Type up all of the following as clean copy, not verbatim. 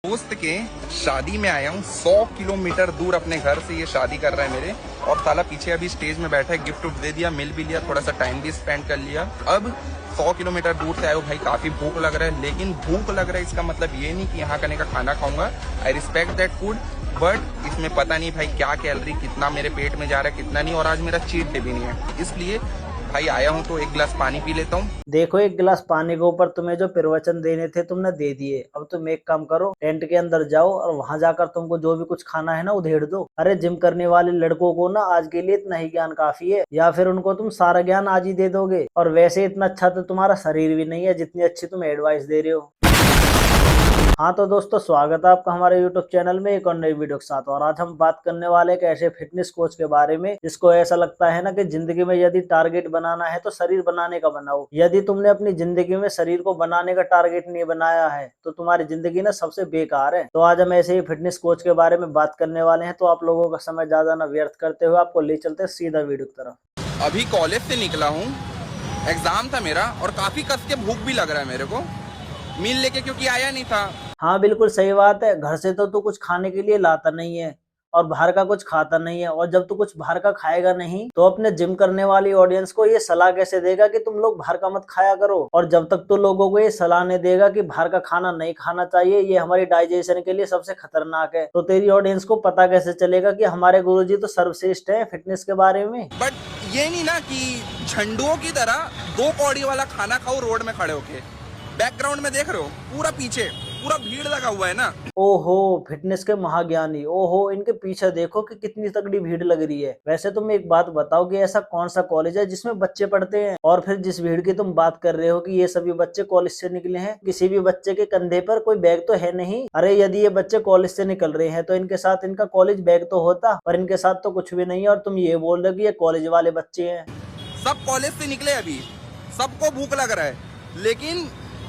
दोस्त के शादी में आया हूँ। 100 किलोमीटर दूर अपने घर से ये शादी कर रहा है मेरे, और साला पीछे अभी स्टेज में बैठा है। गिफ्ट उफ्ट दे दिया, मिल भी लिया, थोड़ा सा टाइम भी स्पेंड कर लिया। अब 100 किलोमीटर दूर से आया हूँ भाई, काफी भूख लग रहा है। लेकिन भूख लग रहा है इसका मतलब ये नहीं कि यहाँ करने का खाना खाऊंगा। I respect that food, but इसमें पता नहीं भाई क्या कैलोरी, कितना मेरे पेट में जा रहा है कितना नहीं। और आज मेरा चीट डे भी नहीं है, इसलिए भाई आया हूँ तो एक गिलास पानी पी लेता हूँ। देखो, एक गिलास पानी के ऊपर तुम्हें जो प्रवचन देने थे तुमने दे दिए। अब तुम एक काम करो, टेंट के अंदर जाओ और वहां जाकर तुमको जो भी कुछ खाना है ना उधेड़ दो। अरे जिम करने वाले लड़कों को ना आज के लिए इतना ही ज्ञान काफी है, या फिर उनको तुम सारा ज्ञान आज ही दे दोगे। और वैसे इतना अच्छा तो तुम्हारा शरीर भी नहीं है जितनी अच्छी तुम एडवाइस दे रहे हो। हाँ तो दोस्तों, स्वागत है आपका हमारे YouTube चैनल में एक और नई वीडियो के साथ। और आज हम बात करने वाले एक ऐसे फिटनेस कोच के बारे में जिसको ऐसा लगता है ना कि जिंदगी में यदि टारगेट बनाना है तो शरीर बनाने का बनाओ। यदि तुमने अपनी जिंदगी में शरीर को बनाने का टारगेट नहीं बनाया है तो तुम्हारी जिंदगी ना सबसे बेकार है। तो आज हम ऐसे ही फिटनेस कोच के बारे में बात करने वाले हैं। तो आप लोगों का समय ज्यादा ना व्यर्थ करते हुए आपको ले चलते सीधा वीडियो की तरफ। अभी कॉलेज से निकला हूँ, एग्जाम था मेरा और काफी कस के भूख भी लग रहा है मेरे को, मील लेके क्योंकि आया नहीं था। हाँ बिल्कुल सही बात है। घर से तो तू कुछ खाने के लिए लाता नहीं है और बाहर का कुछ खाता नहीं है। और जब तू कुछ बाहर का खाएगा नहीं तो अपने जिम करने वाली ऑडियंस को ये सलाह कैसे देगा कि तुम लोग बाहर का मत खाया करो। और जब तक तू लोगों को ये सलाह नहीं देगा कि बाहर का खाना नहीं खाना चाहिए, ये हमारी डाइजेशन के लिए सबसे खतरनाक है, तो तेरी ऑडियंस को पता कैसे चलेगा कि हमारे गुरुजी तो सर्वश्रेष्ठ है फिटनेस के बारे में। बट ये नहीं ना कि झंडुओं की तरह 2 कौड़ी वाला खाना खाओ रोड में खड़े होके। बैकग्राउंड में देख रहे हो पूरा पीछे पूरा भीड़ लगा हुआ है ना। ओहो, फिटनेस के महाज्ञानी, ओहो इनके पीछे देखो कि कितनी तगड़ी भीड़ लग रही है। वैसे तुम एक बात बताओ कि ऐसा कौन सा कॉलेज है जिसमें बच्चे पढ़ते हैं? और फिर जिस भीड़ की तुम बात कर रहे हो कि ये सभी बच्चे कॉलेज से निकले हैं, किसी भी बच्चे के कंधे पर कोई बैग तो है नहीं। अरे यदि ये बच्चे कॉलेज से निकल रहे हैं तो इनके साथ इनका कॉलेज बैग तो होता, पर इनके साथ तो कुछ भी नहीं है। और तुम ये बोल रहे हो कि ये कॉलेज वाले बच्चे हैं। सब कॉलेज से निकले, अभी सबको भूख लग रहा है, लेकिन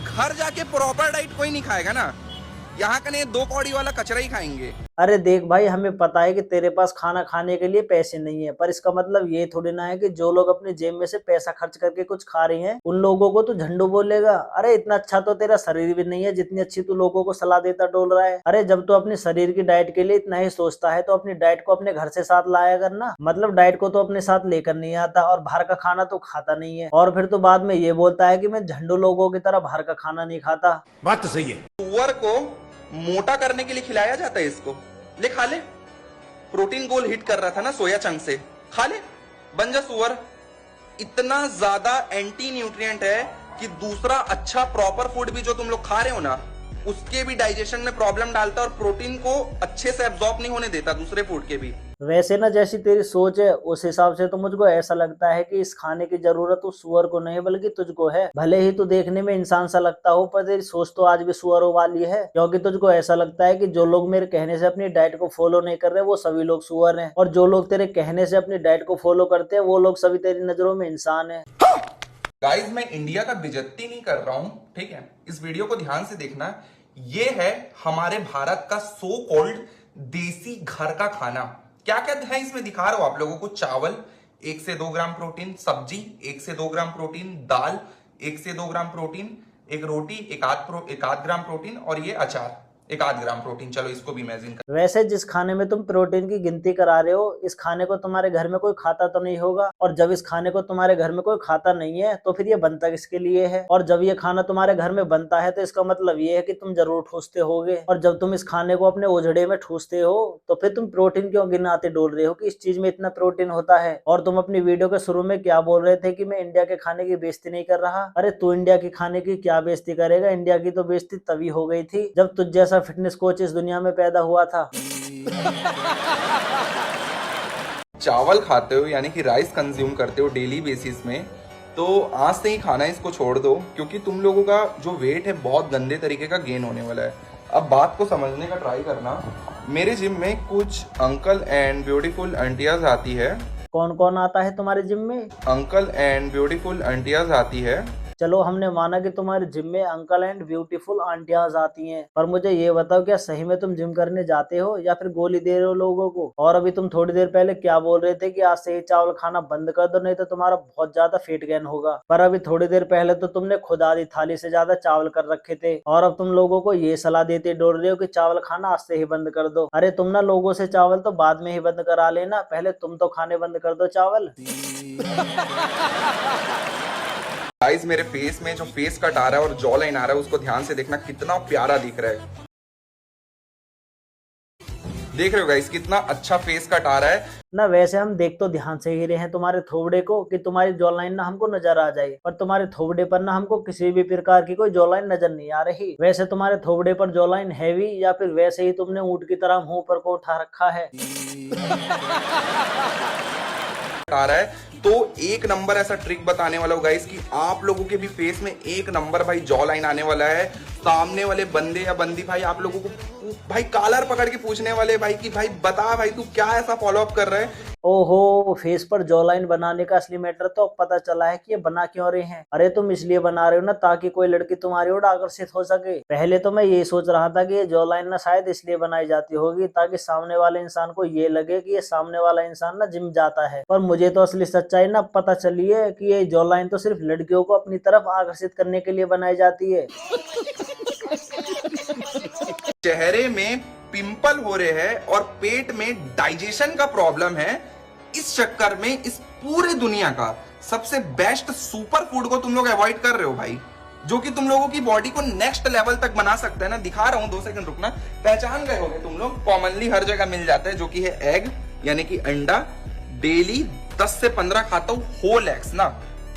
घर जाके प्रॉपर डाइट कोई नहीं खाएगा ना। यहाँ का नहीं 2 कौड़ी वाला कचरा ही खाएंगे। अरे देख भाई, हमें पता है कि तेरे पास खाना खाने के लिए पैसे नहीं है, पर इसका मतलब ये थोड़ी ना है कि जो लोग अपनी जेब में से पैसा खर्च करके कुछ खा रहे हैं उन लोगों को तू झंडू बोलेगा। अरे इतना अच्छा तो तेरा शरीर भी नहीं है जितनी अच्छी तू लोगों को सलाह देता डोल रहा है। अरे जब तू अपने शरीर की डाइट के लिए इतना ही सोचता है तो अपनी डाइट को अपने घर से साथ लाया करना। मतलब डाइट को तो अपने साथ लेकर नहीं आता और बाहर का खाना तो खाता नहीं है, और फिर तो बाद में ये बोलता है कि मैं झंडू लोगों की तरह बाहर का खाना नहीं खाता। बात तो सही है। सुअर को मोटा करने के लिए खिलाया जाता है इसको, ले खा ले। प्रोटीन गोल हिट कर रहा था ना सोया चंक से, खा ले बन जा सुअर। इतना ज्यादा एंटी न्यूट्रिएंट है कि दूसरा अच्छा प्रॉपर फूड भी जो तुम लोग खा रहे हो ना उसके भी डाइजेशन में प्रॉब्लम डालता है और प्रोटीन को अच्छे से एब्जॉर्ब नहीं होने देता दूसरे फूड के भी। वैसे ना जैसी तेरी सोच है उस हिसाब से तो मुझको ऐसा लगता है कि इस खाने की जरूरत उस सुअर को नहीं बल्कि तुझको है। भले ही तू देखने में इंसान सा लगता हो, पर तेरी सोच तो आज भी सुअरों वाली है, क्योंकि तुझको ऐसा लगता है कि जो लोग मेरे कहने से अपनी डाइट को फॉलो नहीं कर रहे वो सभी लोग सुअर हैं, और जो लोग तेरे कहने से अपनी डाइट को फॉलो करते हैं वो लोग सभी तेरी नजरों में इंसान है। गाइस, मैं इंडिया का बेइज्जती नहीं कर रहा हूं, ठीक है? इस वीडियो को ध्यान से देखना। ये है हमारे भारत का सो कॉल्ड देसी घर का खाना। क्या क्या है इसमें दिखा रहा हूं आप लोगों को। चावल 1 से 2 ग्राम प्रोटीन, सब्जी 1 से 2 ग्राम प्रोटीन, दाल 1 से 2 ग्राम प्रोटीन, एक रोटी एक आध ग्राम प्रोटीन, और ये अचार 1 आध ग्राम प्रोटीन। चलो इसको भी इमेजिन कर। वैसे जिस खाने में तुम प्रोटीन की गिनती करा रहे हो, इस खाने को तुम्हारे घर में कोई खाता तो नहीं होगा। और जब इस खाने को तुम्हारे घर में कोई खाता नहीं है तो फिर ये बनता किसके लिए है? और जब ये खाना तुम्हारे घर में बनता है तो इसका मतलब ये है कि तुम जरूर ठूसते होगे। और जब तुम इस खाने को अपने ओझड़े में ठूसते हो तो फिर तुम प्रोटीन क्यों गिनाते डोल रहे हो कि इस चीज में इतना प्रोटीन होता है? और तुम अपनी वीडियो के शुरू में क्या बोल रहे थे कि मैं इंडिया के खाने की बेइज्जती नहीं कर रहा। अरे तू इंडिया के खाने की क्या बेइज्जती करेगा? इंडिया की तो बेइज्जती तभी हो गई थी जब तुझ जैसा फिटनेस कोच इस दुनिया में पैदा हुआ था। चावल खाते हो यानी कि राइस कंज्यूम करते हो डेली बेसिस में, तो आज से ही खाना इसको छोड़ दो, क्योंकि तुम लोगों का जो वेट है बहुत गंदे तरीके का गेन होने वाला है। अब बात को समझने का ट्राई करना। मेरे जिम में कुछ अंकल एंड ब्यूटीफुल आंटियाज आती है। कौन कौन आता है तुम्हारे जिम में? अंकल एंड ब्यूटीफुल आंटियाज आती है चलो हमने माना कि तुम्हारे जिम में अंकल एंड ब्यूटीफुल आंटियां आती हैं, पर मुझे ये बताओ क्या सही में तुम जिम करने जाते हो या फिर गोली दे रहे हो लोगों को? और अभी तुम थोड़ी देर पहले क्या बोल रहे थे कि आज से ही चावल खाना बंद कर दो नहीं तो तुम्हारा बहुत ज्यादा वेट गेन होगा, पर अभी थोड़ी देर पहले तो तुमने खुद आधी थाली से ज्यादा चावल कर रखे थे और अब तुम लोगों को ये सलाह देते डोल रहे हो कि चावल खाना आज से ही बंद कर दो। अरे तुम ना लोगों से चावल तो बाद में ही बंद करा लेना, पहले तुम तो खाने बंद कर दो चावल। गाइस मेरे फेस में जो फेस कट आ रहा है और जॉ लाइन आ रहा है उसको ध्यान से देखना, कितना प्यारा दिख रहा है। देख रहे हो गाइस कितना अच्छा फेस कट आ रहा है ना। वैसे हम देख तो ध्यान से ही रहे हैं तुम्हारे थोबड़े को कि तुम्हारी जॉ लाइन ना हमको नजर आ जाए, पर तुम्हारे थोबड़े पर ना हमको किसी भी प्रकार की कोई जॉ लाइन नजर नहीं आ रही। वैसे तुम्हारे थोबड़े पर जॉ लाइन हैवी या फिर वैसे ही तुमने ऊंट की तरह मुंह पर को उठा रखा है? आ रहा है तो एक नंबर ऐसा ट्रिक बताने वाला हूँ गाइस कि आप लोगों के भी फेस में एक नंबर भाई जॉ लाइन आने वाला है। सामने वाले बंदे या बंदी भाई आप लोगों को भाई कॉलर पकड़ के पूछने वाले भाई कि भाई बता भाई तू क्या ऐसा फॉलो अप कर रहा है। ओहो, फेस पर जॉ लाइन बनाने का असली मैटर तो अब पता चला है कि ये बना क्यों रहे हैं। अरे तुम इसलिए बना रहे हो ना ताकि कोई लड़की तुम्हारी ओर आकर्षित हो सके। पहले तो मैं ये सोच रहा था कि ये जॉ लाइन ना शायद इसलिए बनाई जाती होगी ताकि सामने वाले इंसान को ये लगे कि ये सामने वाला इंसान ना जिम जाता है, पर मुझे तो असली सच्चाई ना पता चली है कि ये जॉ लाइन तो सिर्फ लड़कियों को अपनी तरफ आकर्षित करने के लिए बनाई जाती है। चेहरे में पिंपल हो रहे हैं और पेट में डाइजेशन का प्रॉब्लम है, इस चक्कर में इस पूरे दुनिया का सबसे बेस्ट सुपर फूड को तुम लोग अवॉइड कर रहे हो भाई, जो कि तुम लोगों की बॉडी को नेक्स्ट लेवल तक बना सकता है ना। दिखा रहा हूं 2 सेकंड रुकना, पहचान गए होगे तुम लोग, कॉमनली हर जगह मिल जाता है जो कि है एग यानी कि अंडा। डेली 10 से 15 खाता हूं होल एग्स ना,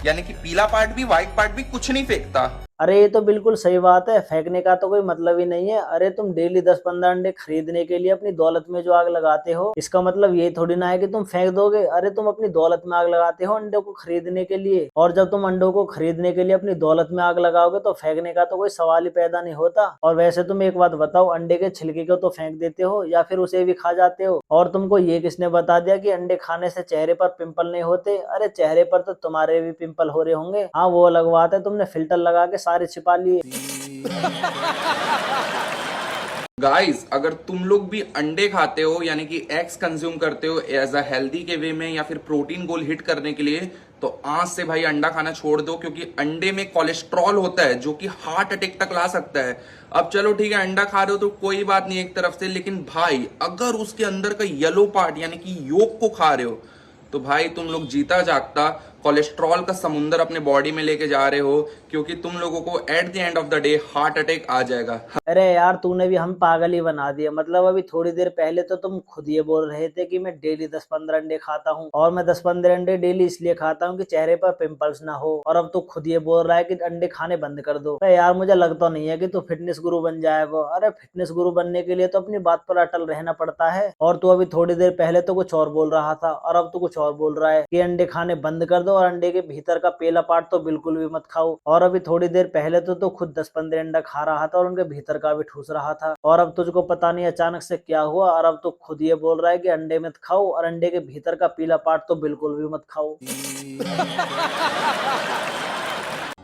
यानी कि पीला पार्ट भी व्हाइट पार्ट भी कुछ नहीं फेंकता। अरे ये तो बिल्कुल सही बात है, फेंकने का तो कोई मतलब ही नहीं है। अरे तुम डेली 10-15 अंडे खरीदने के लिए अपनी दौलत में जो आग लगाते हो, इसका मतलब ये थोड़ी ना है कि तुम फेंक दोगे। अरे तुम अपनी दौलत में आग लगाते हो अंडों को खरीदने के लिए, और जब तुम अंडों को खरीदने के लिए अपनी दौलत में आग लगाओगे तो फेंकने का तो कोई सवाल ही पैदा नहीं होता। और वैसे तुम एक बात बताओ, अंडे के छिलके को तो फेंक देते हो या फिर उसे भी खा जाते हो? और तुमको ये किसने बता दिया कि अंडे खाने से चेहरे पर पिंपल नहीं होते? अरे चेहरे पर तो तुम्हारे भी पिंपल हो रहे होंगे, हाँ वो अलग बात है, तुमने फिल्टर लगा के सारे छिपा लिए। गाइस अगर तुम लोग भी अंडे खाते हो यानी कि एग्स कंज्यूम करते हो एज अ हेल्दी के वे में या फिर प्रोटीन गोल हिट करने के लिए, तो आज से भाई अंडा खाना छोड़ दो, क्योंकि अंडे में कोलेस्ट्रॉल होता है जो कि हार्ट अटैक तक ला सकता है। अब चलो ठीक है अंडा खा रहे हो तो कोई बात नहीं एक तरफ से, लेकिन भाई अगर उसके अंदर का येलो पार्ट यानी कि योक को खा रहे हो तो भाई तुम लोग जीता जागता कोलेस्ट्रॉल का समुंदर अपने बॉडी में लेके जा रहे हो, क्योंकि तुम लोगों को at the end of the day heart attack आ जाएगा। अरे यार तूने भी हम पागल ही बना दिया। मतलब अभी थोड़ी देर पहले तो तुम खुद ये बोल रहे थे कि मैं डेली 10-15 अंडे खाता हूँ, और मैं 10-15 अंडे डेली इसलिए खाता हूँ कि चेहरे पर पिंपल्स ना हो, और अब तू खुद ये बोल रहा है कि अंडे खाने बंद कर दो। अरे यार मुझे लगता नहीं है कि तू फिटनेस गुरु बन जाएगा। अरे फिटनेस गुरु बनने के लिए तो अपनी बात पर अटल रहना पड़ता है, और तू अभी थोड़ी देर पहले तो कुछ और बोल रहा था और अब तू कुछ और बोल रहा है कि अंडे खाने बंद कर दो और अंडे के भीतर का पहला पार्ट तो बिल्कुल भी मत खाओ। और अभी थोड़ी देर पहले तो खुद 10-15 अंडा खा रहा था और उनके भीतर का भी ठूस रहा था, और अब तुझको पता नहीं अचानक से क्या हुआ और अब तो खुद ये बोल रहा है कि अंडे मत खाओ और अंडे के भीतर का पीला पार्ट तो बिल्कुल भी मत खाओ।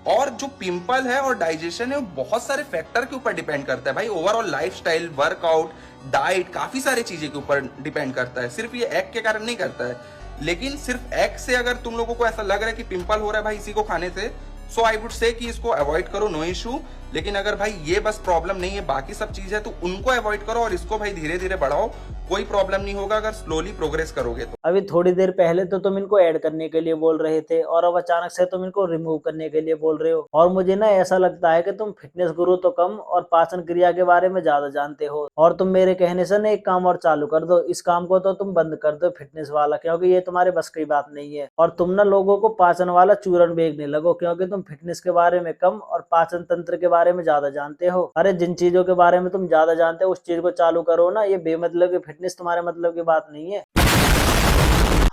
और जो पिंपल है और डाइजेशन है वो बहुत सारे फैक्टर के ऊपर डिपेंड करता है भाई, ओवरऑल लाइफस्टाइल, वर्कआउट, डाइट, काफी सारी चीजें के ऊपर डिपेंड करता है, सिर्फ ये एग के कारण नहीं करता है। लेकिन सिर्फ एग से अगर तुम लोगों को ऐसा लग रहा है कि पिंपल हो रहा है भाई इसी को खाने से, सो आई वुड से कि इसको अवॉइड करो, नो इशू। लेकिन अगर भाई ये बस प्रॉब्लम नहीं है, बाकी सब चीज है, तो उनको अवॉइड करो और इसको भाई धीरे धीरे बढ़ाओ, कोई प्रॉब्लम नहीं होगा अगर स्लोली प्रोग्रेस करोगे तो। अभी थोड़ी देर पहले तो तुम इनको ऐड करने के लिए बोल रहे थे और अब अचानक से तुम इनको रिमूव करने के लिए बोल रहे हो, और मुझे ना ऐसा लगता है कि तुम फिटनेस गुरु तो कम और पाचन क्रिया के बारे में ज्यादा जानते हो। और तुम मेरे कहने से ना एक काम और चालू कर दो, इस काम को तो तुम बंद कर दो फिटनेस वाला, क्योंकि ये तुम्हारे बस की बात नहीं है। और तुम ना लोगों को पाचन वाला चूरन बेचने लगो, क्योंकि तुम फिटनेस के बारे में कम और पाचन तंत्र के बारे में ज्यादा जानते हो। अरे जिन चीजों के बारे में तुम ज्यादा जानते हो उस चीज को चालू करो ना, ये बेमतलब की फिटनेस तुम्हारे मतलब की बात नहीं है।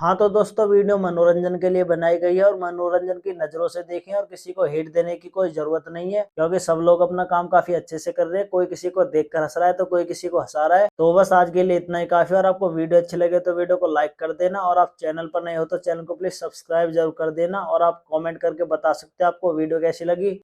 हाँ तो दोस्तों वीडियो मनोरंजन के लिए बनाई गई है और मनोरंजन की नजरों से देखें और किसी को हेट देने की कोई जरूरत नहीं है, क्योंकि सब लोग अपना काम काफी अच्छे से कर रहे हैं। कोई किसी को देख कर हंस रहा है तो कोई किसी को हंसा रहा है। तो बस आज के लिए इतना ही काफी है। और आपको वीडियो अच्छी लगे तो वीडियो को लाइक कर देना, और आप चैनल पर नए हो तो चैनल को प्लीज सब्सक्राइब जरूर कर देना, और आप कॉमेंट करके बता सकते हैं आपको वीडियो कैसी लगी।